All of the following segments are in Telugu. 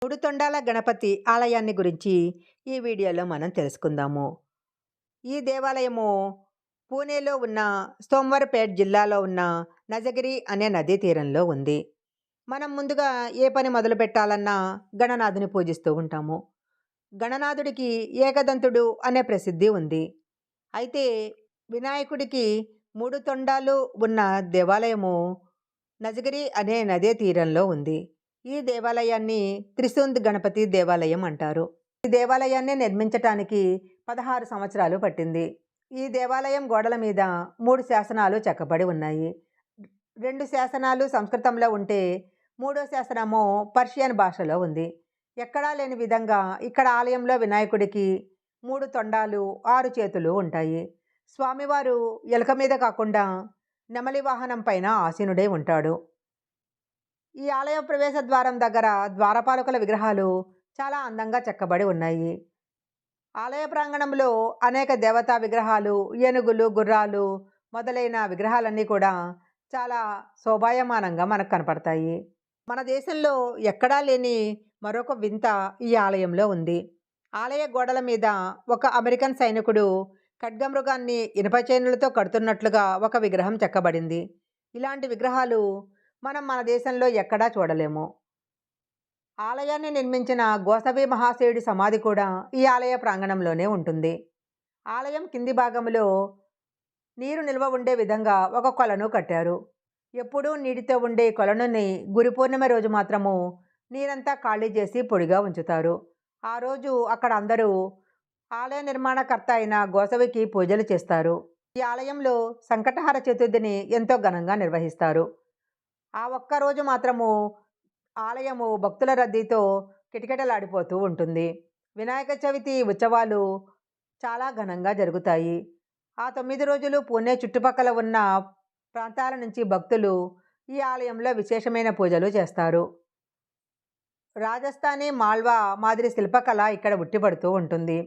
మూడుతొండాల గణపతి ఆలయాన్ని గురించి ఈ వీడియోలో మనం తెలుసుకుందాము. ఈ దేవాలయము పూణేలో ఉన్న సోమవారపేట్ జిల్లాలో ఉన్న నజగిరి అనే నదీ తీరంలో ఉంది. మనం ముందుగా ఏ పని మొదలు పెట్టాలన్నా గణనాథుని పూజిస్తూ ఉంటాము. గణనాథుడికి ఏకదంతుడు అనే ప్రసిద్ధి ఉంది. అయితే వినాయకుడికి మూడు తొండాలు ఉన్న దేవాలయము నజగిరి అనే నదీ తీరంలో ఉంది. ఈ దేవాలయాన్ని త్రిశూంద్ గణపతి దేవాలయం అంటారు. ఈ దేవాలయాన్ని నిర్మించటానికి 16 సంవత్సరాలు పట్టింది. ఈ దేవాలయం గోడల మీద 3 శాసనాలు చెక్కబడి ఉన్నాయి. 2 శాసనాలు సంస్కృతంలో ఉంటే మూడో శాసనము పర్షియన్ భాషలో ఉంది. ఎక్కడా లేని విధంగా ఇక్కడ ఆలయంలో వినాయకుడికి 3 తొండాలు 6 చేతులు ఉంటాయి. స్వామివారు ఎలుక మీద కాకుండా నెమలి వాహనం పైన ఆసీనుడై ఉంటాడు. ఈ ఆలయ ప్రవేశ ద్వారం దగ్గర ద్వారపాలకుల విగ్రహాలు చాలా అందంగా చెక్కబడి ఉన్నాయి. ఆలయ ప్రాంగణంలో అనేక దేవతా విగ్రహాలు, ఏనుగులు, గుర్రాలు మొదలైన విగ్రహాలన్నీ కూడా చాలా శోభాయమానంగా మనకు కనపడతాయి. మన దేశంలో ఎక్కడా లేని మరొక వింత ఈ ఆలయంలో ఉంది. ఆలయ గోడల మీద ఒక అమెరికన్ సైనికుడు ఖడ్గమృగాన్ని ఇనుప చైనులతో కడుతున్నట్లుగా ఒక విగ్రహం చెక్కబడింది. ఇలాంటి విగ్రహాలు మన దేశంలో ఎక్కడా చూడలేము. ఆలయాన్ని నిర్మించిన గోసవి మహాశయుడి సమాధి కూడా ఈ ఆలయ ప్రాంగణంలోనే ఉంటుంది. ఆలయం కింది భాగంలో నీరు నిల్వ ఉండే విధంగా ఒక కొలను కట్టారు. ఎప్పుడూ నీటితో ఉండే కొలనుని గురి పూర్ణిమ రోజు మాత్రము నీరంతా ఖాళీ చేసి పొడిగా ఉంచుతారు. ఆ రోజు అక్కడ అందరూ ఆలయ నిర్మాణకర్త అయిన గోసవికి పూజలు చేస్తారు. ఈ ఆలయంలో సంకటహర చతుర్థిని ఎంతో ఘనంగా నిర్వహిస్తారు. ఆ ఒక్కరోజు మాత్రము ఆలయము భక్తుల రద్దీతో కిటకిటలాడిపోతూ ఉంటుంది. వినాయక చవితి ఉత్సవాలు చాలా ఘనంగా జరుగుతాయి. ఆ 9 రోజులు పూణే చుట్టుపక్కల ఉన్న ప్రాంతాల నుంచి భక్తులు ఈ ఆలయంలో విశేషమైన పూజలు చేస్తారు. రాజస్థానీ, మాల్వా మాదిరి శిల్పకళ ఇక్కడ ఉట్టిపడుతూ ఉంటుంది.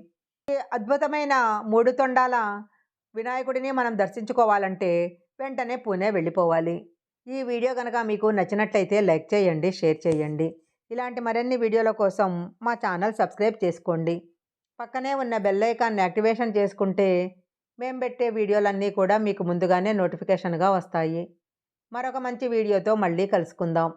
ఈ అద్భుతమైన మూడు తొండాల వినాయకుడిని మనం దర్శించుకోవాలంటే వెంటనే పూణే వెళ్ళిపోవాలి. ఈ వీడియో కనుక మీకు నచ్చినట్లయితే లైక్ చేయండి, షేర్ చేయండి. ఇలాంటి మరిన్ని వీడియోల కోసం మా ఛానల్ సబ్స్క్రైబ్ చేసుకోండి. పక్కనే ఉన్న బెల్ ఐకాన్ని యాక్టివేషన్ చేసుకుంటే మేము పెట్టే వీడియోలన్నీ కూడా మీకు ముందుగానే నోటిఫికేషన్గా వస్తాయి. మరొక మంచి వీడియోతో మళ్ళీ కలుసుకుందాం.